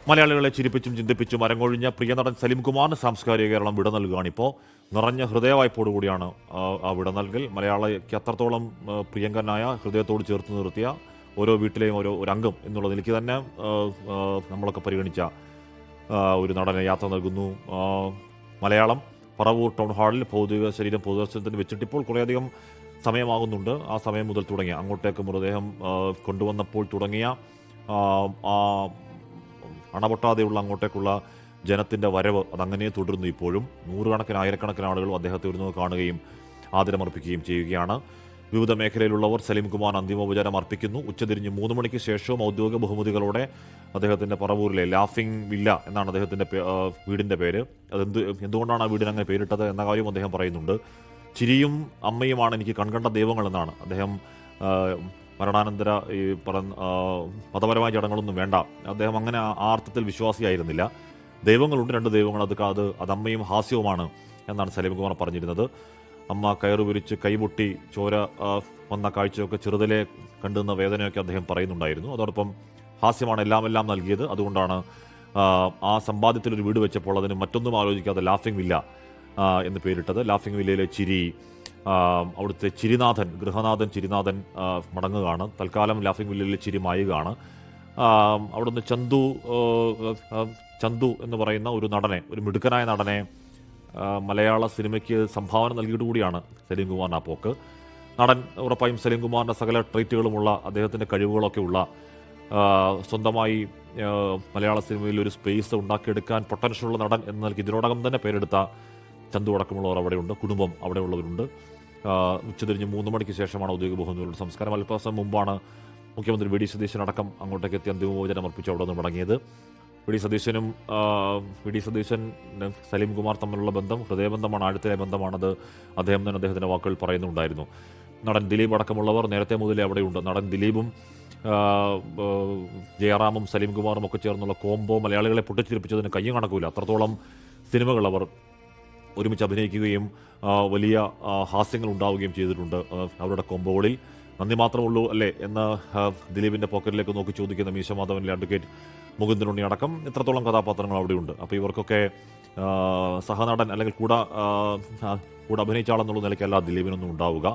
മലയാളികളെ ചിരിപ്പിച്ചും ചിന്തിപ്പിച്ചും അരങ്ങൊഴിഞ്ഞ പ്രിയനടൻ സലീം കുമാറിന് സാംസ്കാരിക കേരളം വിട നൽകുകയാണിപ്പോൾ. നിറഞ്ഞ ഹൃദയവായ്പോടുകൂടിയാണ് ആ വിട നൽകൽ. മലയാളിക്ക് അത്രത്തോളം പ്രിയങ്കരനായ, ഹൃദയത്തോട് ചേർത്ത് നിർത്തിയ, ഓരോ വീട്ടിലെയും ഒരു അംഗം എന്നുള്ള നിലയ്ക്ക് തന്നെ നമ്മളൊക്കെ പരിഗണിച്ച ഒരു നടനെ യാത്ര നൽകുന്നു. മലയാളം പറവൂർ ടൗൺ ഹാളിൽ ഭൗതിക ശരീരം പൊതുദർശനത്തിന് വെച്ചിട്ട് ഇപ്പോൾ കുറേയധികം സമയമാകുന്നുണ്ട്. ആ സമയം മുതൽ തുടങ്ങിയ, അങ്ങോട്ടേക്ക് മൃതദേഹം കൊണ്ടുവന്നപ്പോൾ തുടങ്ങിയ ആ അണപൊട്ടാതെയുള്ള അങ്ങോട്ടേക്കുള്ള ജനത്തിൻ്റെ വരവ് അതങ്ങനെ തുടരുന്നു. ഇപ്പോഴും നൂറുകണക്കിന് ആയിരക്കണക്കിന് ആളുകളും അദ്ദേഹത്തെ ഒരു നോക്ക് കാണുകയും ആദരമർപ്പിക്കുകയും ചെയ്യുകയാണ്. വിവിധ മേഖലയിലുള്ളവർ സലീം കുമാർ അന്തിമോപചാരം അർപ്പിക്കുന്നു. ഉച്ചതിരിഞ്ഞ് 3 മണിക്ക് ശേഷവും ഔദ്യോഗിക ബഹുമതികളോടെ അദ്ദേഹത്തിൻ്റെ പറവൂരിലെ ലാഫിംഗ് വില്ല എന്നാണ് അദ്ദേഹത്തിൻ്റെ വീടിൻ്റെ പേര്. എന്തുകൊണ്ടാണ് ആ വീടിന് അങ്ങനെ പേരിട്ടത് എന്ന കാര്യം അദ്ദേഹം പറയുന്നുണ്ട്. ചിരിയും അമ്മയുമാണ് എനിക്ക് കൺകണ്ട ദൈവങ്ങളെന്നാണ് അദ്ദേഹം. മരണാനന്തര ഈ മതപരമായ ചടങ്ങുകളൊന്നും വേണ്ട, അദ്ദേഹം അങ്ങനെ ആ അർത്ഥത്തിൽ വിശ്വാസിയായിരുന്നില്ല. ദൈവങ്ങളുണ്ട്, 2 ദൈവങ്ങൾ, അത് അമ്മയും ഹാസ്യവുമാണ് എന്നാണ് സലീം കുമാർ പറഞ്ഞിരുന്നത്. അമ്മ കയറു വിരിച്ച് കൈപൊട്ടി ചോര വന്ന കാഴ്ചയൊക്കെ ചെറുതിലെ കണ്ടുന്ന വേദനയൊക്കെ അദ്ദേഹം പറയുന്നുണ്ടായിരുന്നു. അതോടൊപ്പം ഹാസ്യമാണ് എല്ലാം നൽകിയത്. അതുകൊണ്ടാണ് ആ സമ്പാദ്യത്തിലൊരു വീട് വെച്ചപ്പോൾ അതിന് മറ്റൊന്നും ആലോചിക്കാതെ ലാഫിംഗ് വില്ല എന്ന് പേരിട്ടത്. ലാഫിംഗ് വില്ലയിലെ ചിരി, അവിടുത്തെ ചിരിനാഥൻ, ഗൃഹനാഥൻ ചിരിനാഥൻ മടങ്ങുകയാണ്. തൽക്കാലം ലാഫിംഗ് വില്ലയിലെ ചിരി മായുകയാണ്. അവിടുന്ന് ചന്തു എന്ന് പറയുന്ന ഒരു നടനെ, ഒരു മിടുക്കനായ നടനെ മലയാള സിനിമയ്ക്ക് സംഭാവന നൽകിയിട്ട് കൂടിയാണ് സലീം കുമാറിന് ആ പോക്ക്. നടൻ ഉറപ്പായും സലീം കുമാറിൻ്റെ സകല ട്രീറ്റുകളുമുള്ള, അദ്ദേഹത്തിൻ്റെ കഴിവുകളൊക്കെ ഉള്ള, സ്വന്തമായി മലയാള സിനിമയിൽ ഒരു സ്പേസ് ഉണ്ടാക്കിയെടുക്കാൻ പൊട്ടൻഷ്യലുള്ള നടൻ എന്ന നിലയ്ക്ക് ഇതിനോടകം തന്നെ പേരെടുത്ത ചന്തു അടക്കമുള്ളവർ അവിടെയുണ്ട്, കുടുംബം അവിടെയുള്ളവരുണ്ട്. ഉച്ചതിരിഞ്ഞ് 3 മണിക്ക് ശേഷമാണ് ഔദ്യോഗിക ബഹുമതികളുടെ സംസ്കാരം. അല്പദിവസം മുമ്പാണ് മുഖ്യമന്ത്രി വി ഡി സതീശൻ അടക്കം അങ്ങോട്ടേക്ക് എത്തി അന്തിമോപചാരം അർപ്പിച്ച് അവിടെ നിന്ന് മടങ്ങിയത്. വി ഡി സതീശൻ സലീം കുമാർ തമ്മിലുള്ള ബന്ധം ഹൃദയബന്ധമാണ്, ആഴത്തിലെ ബന്ധമാണത്. അദ്ദേഹം തന്നെ അദ്ദേഹത്തിൻ്റെ വാക്കുകൾ പറയുന്നുണ്ടായിരുന്നു. നടൻ ദിലീപ് അടക്കമുള്ളവർ നേരത്തെ മുതലേ അവിടെയുണ്ട്. നടൻ ദിലീപും ജയറാമും സലീം കുമാറും ഒക്കെ ചേർന്നുള്ള കോംബോ മലയാളികളെ പൊട്ടിച്ചിരിപ്പിച്ചതിന് കയ്യും കണക്കില്ല. അത്രത്തോളം സിനിമകൾ അവർ ഒരുമിച്ച് അഭിനയിക്കുകയും വലിയ ഹാസ്യങ്ങൾ ഉണ്ടാവുകയും ചെയ്തിട്ടുണ്ട് അവരുടെ കോംബോകളിൽ. നന്ദി മാത്രമേ ഉള്ളൂ അല്ലേ എന്ന് ദിലീപിൻ്റെ പോക്കറ്റിലേക്ക് നോക്കി ചോദിക്കുന്ന മീശ മാധവനിലെ അഡ്വക്കേറ്റ് മുകുന്ദനുണ്ണി അടക്കം എത്രത്തോളം കഥാപാത്രങ്ങൾ അവിടെയുണ്ട്. അപ്പോൾ ഇവർക്കൊക്കെ സഹനടൻ അല്ലെങ്കിൽ കൂടെ അഭിനയിച്ച ആളെന്നുള്ള നിലയ്ക്കല്ല ദിലീപിനൊന്നും ഉണ്ടാവുക.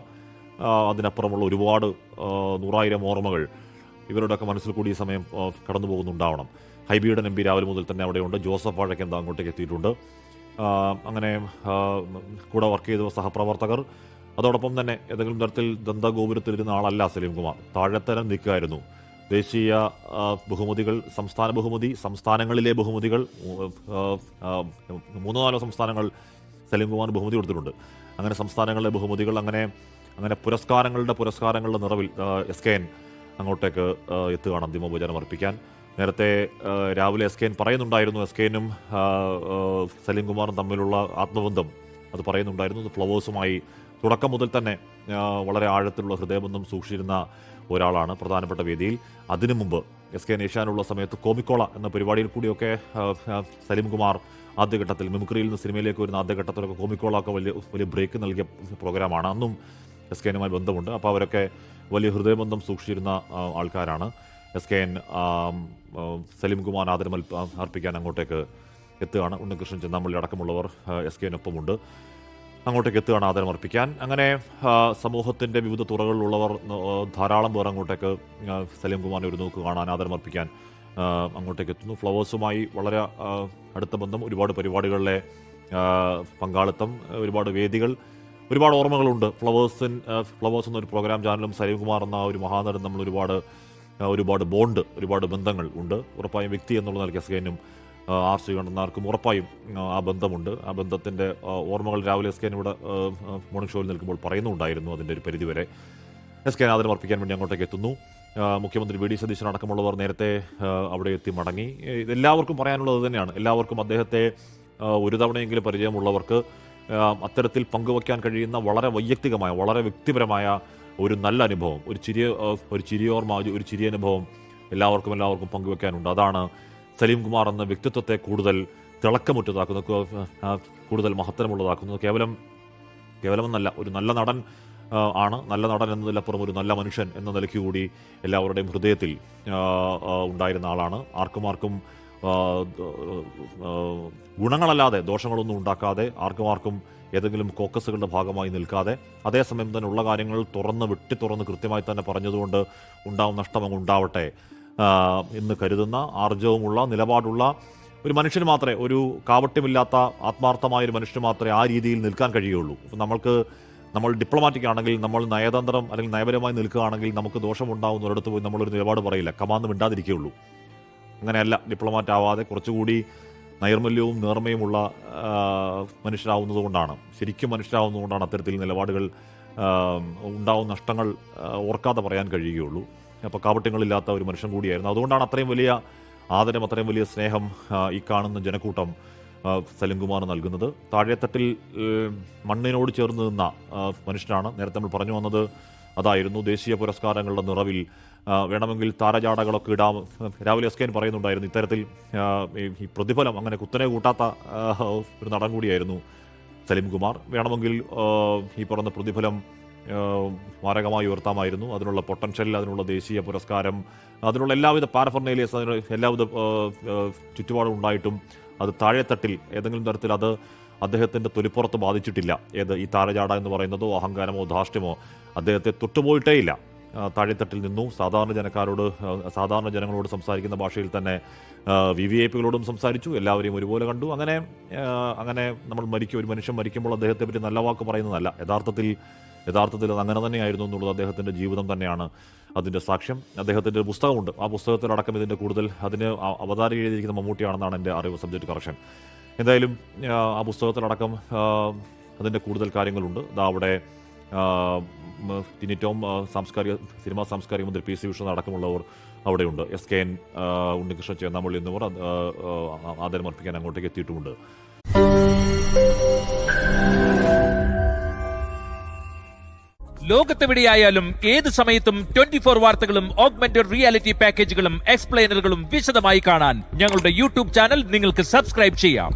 അതിനപ്പുറമുള്ള ഒരുപാട് 100,000 ഓർമ്മകൾ ഇവരുടെയൊക്കെ മനസ്സിൽ കൂടി ഈ സമയം കടന്നു പോകുന്നുണ്ടാവണം. ഹൈബിയുടെ എം പി രാവിലെ മുതൽ തന്നെ അവിടെയുണ്ട്. ജോസഫ് വാഴക്കെന്താ അങ്ങോട്ടേക്ക് എത്തിയിട്ടുണ്ട്. അങ്ങനെ കൂടെ വർക്ക് ചെയ്ത സഹപ്രവർത്തകർ, അതോടൊപ്പം തന്നെ ഏതെങ്കിലും തരത്തിൽ ദന്തഗോപുരത്തിലിരുന്ന ആളല്ല സലീം കുമാർ, താഴെത്തരം നിൽക്കുകയായിരുന്നു. ദേശീയ ബഹുമതികൾ, സംസ്ഥാന ബഹുമതി, സംസ്ഥാനങ്ങളിലെ ബഹുമതികൾ, 3-4 സംസ്ഥാനങ്ങൾ സലീം കുമാർ ബഹുമതി കൊടുത്തിട്ടുണ്ട്. അങ്ങനെ സംസ്ഥാനങ്ങളിലെ ബഹുമതികൾ, അങ്ങനെ പുരസ്കാരങ്ങളുടെ നിറവിൽ SKN അങ്ങോട്ടേക്ക് എത്തുകയാണ് അന്തിമോപചാരം അർപ്പിക്കാൻ. നേരത്തെ രാവിലെ SKN പറയുന്നുണ്ടായിരുന്നു, SKNും സലീം കുമാറും തമ്മിലുള്ള ആത്മബന്ധം അത് പറയുന്നുണ്ടായിരുന്നു. ഫ്ലവേഴ്സുമായി തുടക്കം മുതൽ തന്നെ വളരെ ആഴത്തിലുള്ള ഹൃദയബന്ധം സൂക്ഷിച്ചിരുന്ന ഒരാളാണ് പ്രധാനപ്പെട്ട വേദിയിൽ. അതിനു മുമ്പ് SKN ഏഷ്യാനുള്ള സമയത്ത് കോമിക്കോള എന്ന പരിപാടിയിൽ കൂടിയൊക്കെ സലീം കുമാർ ആദ്യഘട്ടത്തിൽ മിമിക്രിയിൽ നിന്ന് സിനിമയിലേക്ക് വരുന്ന ആദ്യഘട്ടത്തിലൊക്കെ കോമിക്കോള ഒക്കെ വലിയ ബ്രേക്ക് നൽകിയ പ്രോഗ്രാമാണ്. അന്നും SKNുമായി ബന്ധമുണ്ട്. അപ്പോൾ അവരൊക്കെ വലിയ ഹൃദയബന്ധം സൂക്ഷിച്ചിരുന്ന ആൾക്കാരാണ്. SKN സലീം കുമാർ ആദരം അർപ്പിക്കാൻ അങ്ങോട്ടേക്ക് എത്തുകയാണ്. ഉണ്ണികൃഷ്ണൻ ചെന്നാമ്പള്ളി അടക്കമുള്ളവർ SKNൊപ്പമുണ്ട്. അങ്ങോട്ടേക്ക് എത്തുകയാണ് ആദരം അർപ്പിക്കാൻ. അങ്ങനെ സമൂഹത്തിൻ്റെ വിവിധ തുറകളിലുള്ളവർ ധാരാളം പേർ അങ്ങോട്ടേക്ക് സലീം കുമാറിനെ ഒരു നോക്ക് കാണാൻ, ആദരം അർപ്പിക്കാൻ അങ്ങോട്ടേക്ക് എത്തുന്നു. ഫ്ലവേഴ്സുമായി വളരെ അടുത്ത ബന്ധം, ഒരുപാട് പരിപാടികളിലെ പങ്കാളിത്തം, ഒരുപാട് വേദികൾ, ഒരുപാട് ഓർമ്മകളുണ്ട്. ഫ്ലവേഴ്സ് എന്നൊരു പ്രോഗ്രാം ചാനലും സലീം കുമാർ എന്ന ഒരു മഹാനടൻ നമ്മൾ ഒരുപാട് ബോണ്ട്, ഒരുപാട് ബന്ധങ്ങൾ ഉണ്ട്. ഉറപ്പായും വ്യക്തി എന്നുള്ള നിലയ്ക്ക് SKNും ആർ ശ്രീകണ്ഠനാർക്കും ഉറപ്പായും ആ ബന്ധമുണ്ട്. ആ ബന്ധത്തിൻ്റെ ഓർമ്മകൾ രാവിലെ SKN ഇവിടെ മോർണിംഗ് ഷോയിൽ നിൽക്കുമ്പോൾ പറയുന്നുണ്ടായിരുന്നു. അതിൻ്റെ ഒരു പരിധിവരെ SKN ആദരം അർപ്പിക്കാൻ വേണ്ടി അങ്ങോട്ടേക്ക് എത്തുന്നു. മുഖ്യമന്ത്രി വി ഡി സതീശൻ അടക്കമുള്ളവർ നേരത്തെ അവിടെ എത്തി മടങ്ങി. എല്ലാവർക്കും പറയാനുള്ളത് തന്നെയാണ്. എല്ലാവർക്കും അദ്ദേഹത്തെ ഒരു തവണയെങ്കിലും പരിചയമുള്ളവർക്ക് അത്തരത്തിൽ പങ്കുവയ്ക്കാൻ കഴിയുന്ന വളരെ വൈയക്തികമായ, വളരെ വ്യക്തിപരമായ ഒരു നല്ല അനുഭവം, ഒരു ചിരിയോർമ്മ, ഒരു ചിരി അനുഭവം എല്ലാവർക്കും പങ്കുവെക്കാനുണ്ട്. അതാണ് സലീം കുമാർ എന്ന വ്യക്തിത്വത്തെ കൂടുതൽ തിളക്കമുറ്റതാക്കുന്നത്, കൂടുതൽ മഹത്തരമുള്ളതാക്കുന്നത്. കേവലമെന്നല്ല, ഒരു നല്ല നടൻ ആണ്. നല്ല നടൻ എന്നതിലപ്പുറം ഒരു നല്ല മനുഷ്യൻ എന്ന നിലയ്ക്ക് കൂടി എല്ലാവരുടെയും ഹൃദയത്തിൽ ഉണ്ടായിരുന്ന ആളാണ്. ആർക്കും ഗുണങ്ങളല്ലാതെ ദോഷങ്ങളൊന്നും ഉണ്ടാക്കാതെ ആർക്കും ഏതെങ്കിലും കോക്കസുകളുടെ ഭാഗമായി നിൽക്കാതെ അതേസമയം തന്നെ ഉള്ള കാര്യങ്ങൾ തുറന്ന് കൃത്യമായി തന്നെ പറഞ്ഞതുകൊണ്ട് ഉണ്ടാവും നഷ്ടം അങ്ങ് ഉണ്ടാവട്ടെ എന്ന് കരുതുന്ന ആർജവമുള്ള നിലപാടുള്ള ഒരു മനുഷ്യന് മാത്രമേ, ഒരു കാപട്യമില്ലാത്ത ആത്മാർത്ഥമായ ഒരു മനുഷ്യന് മാത്രമേ ആ രീതിയിൽ നിൽക്കാൻ കഴിയുള്ളൂ. നമ്മൾ ഡിപ്ലോമാറ്റിക് ആണെങ്കിൽ, നമ്മൾ നയതന്ത്രം അല്ലെങ്കിൽ നയപരമായി നിൽക്കുകയാണെങ്കിൽ നമുക്ക് ദോഷമുണ്ടാവുന്ന ഒരിടത്ത് പോയി നമ്മളൊരു നിലപാട് പറയില്ല, കമാന്ന് മിണ്ടാതിരിക്കുകയുള്ളൂ. അങ്ങനെയല്ല, ഡിപ്ലോമാറ്റ് ആവാതെ കുറച്ചുകൂടി നൈർമല്യവും നേർമയുമുള്ള മനുഷ്യരാവുന്നതുകൊണ്ടാണ്, ശരിക്കും മനുഷ്യരാവുന്നതുകൊണ്ടാണ് അത്തരത്തിൽ നിലപാടുകൾ ഉണ്ടാവുന്ന നഷ്ടങ്ങൾ ഓർക്കാതെ പറയാൻ കഴിയുകയുള്ളൂ. അപ്പോൾ കാപട്യങ്ങളില്ലാത്ത ഒരു മനുഷ്യൻ കൂടിയായിരുന്നു. അതുകൊണ്ടാണ് അത്രയും വലിയ ആദരം, അത്രയും വലിയ സ്നേഹം ഈ കാണുന്ന ജനക്കൂട്ടം സലിംകുമാർ നൽകുന്നത്. താഴെത്തട്ടിൽ മണ്ണിനോട് ചേർന്ന് നിന്ന മനുഷ്യനാണ്. നേരത്തെ നമ്മൾ പറഞ്ഞു വന്നത് അതായിരുന്നു. ദേശീയ പുരസ്കാരങ്ങളുടെ നിറവിൽ വേണമെങ്കിൽ താരജാടകളൊക്കെ ഇടാം. രാവിലെ എസ്കേൻ പറയുന്നുണ്ടായിരുന്നു, ഇത്തരത്തിൽ ഈ പ്രതിഫലം അങ്ങനെ കുത്തനെ കൂട്ടാത്ത ഒരു നടൻ കൂടിയായിരുന്നു സലിംകുമാർ. വേണമെങ്കിൽ ഈ പറഞ്ഞ പ്രതിഫലം മാരകമായി ഉയർത്താമായിരുന്നു. അതിനുള്ള പൊട്ടൻഷ്യൽ, അതിനുള്ള ദേശീയ പുരസ്കാരം, അതിനുള്ള എല്ലാവിധ പാരഫർണേലിയസ്, അതിനുള്ള എല്ലാവിധ ചുറ്റുപാടും ഉണ്ടായിട്ടും അത് താഴെത്തട്ടിൽ ഏതെങ്കിലും തരത്തിൽ അത് അദ്ദേഹത്തിൻ്റെ തൊലിപ്പുറത്ത് ബാധിച്ചിട്ടില്ല. ഈ താരജാട എന്ന് പറയുന്നതോ അഹങ്കാരമോ ധാർഷ്ട്യമോ അദ്ദേഹത്തെ തൊട്ടുപോയിട്ടേയില്ല. താഴെത്തട്ടിൽ നിന്നു സാധാരണ ജനങ്ങളോട് സംസാരിക്കുന്ന ഭാഷയിൽ തന്നെ VVIPകളോടും സംസാരിച്ചു. എല്ലാവരെയും ഒരുപോലെ കണ്ടു. അങ്ങനെ ഒരു മനുഷ്യൻ മരിക്കുമ്പോൾ അദ്ദേഹത്തെ പറ്റി നല്ല വാക്ക് പറയുന്നതല്ല. യഥാർത്ഥത്തിൽ അത് അങ്ങനെ തന്നെയായിരുന്നു എന്നുള്ളത് അദ്ദേഹത്തിൻ്റെ ജീവിതം തന്നെയാണ് അതിൻ്റെ സാക്ഷ്യം. അദ്ദേഹത്തിൻ്റെ ഒരു പുസ്തകമുണ്ട്. ആ പുസ്തകത്തിലടക്കം ഇതിൻ്റെ കൂടുതൽ അതിന് അവതാരിക എഴുതിയിരിക്കുന്ന മമ്മൂട്ടിയാണെന്നാണ് എൻ്റെ അറിവ്. Subject correction. എന്തായാലും ആ പുസ്തകത്തിലടക്കം അതിൻ്റെ കൂടുതൽ കാര്യങ്ങളുണ്ട്. അവിടെ ടിനി ടോം, സിനിമാ സാംസ്കാരിക മന്ത്രി PC വിഷ്ണു അടക്കമുള്ളവർ അവിടെയുണ്ട്. SKN, ഉണ്ണികൃഷ്ണൻ ചേന്നാമള്ളി എന്നിവർ ആദരമർപ്പിക്കാൻ അങ്ങോട്ടേക്ക് എത്തിയിട്ടുമുണ്ട്. ലോകത്തെവിടെയായാലും ഏത് സമയത്തും 24 വാർത്തകളും ഓഗ്മെന്റഡ് റിയാലിറ്റി പാക്കേജുകളും എക്സ്പ്ലെയിനറുകളും വിശദമായി കാണാൻ ഞങ്ങളുടെ YouTube ചാനൽ നിങ്ങൾക്ക് സബ്സ്ക്രൈബ് ചെയ്യാം.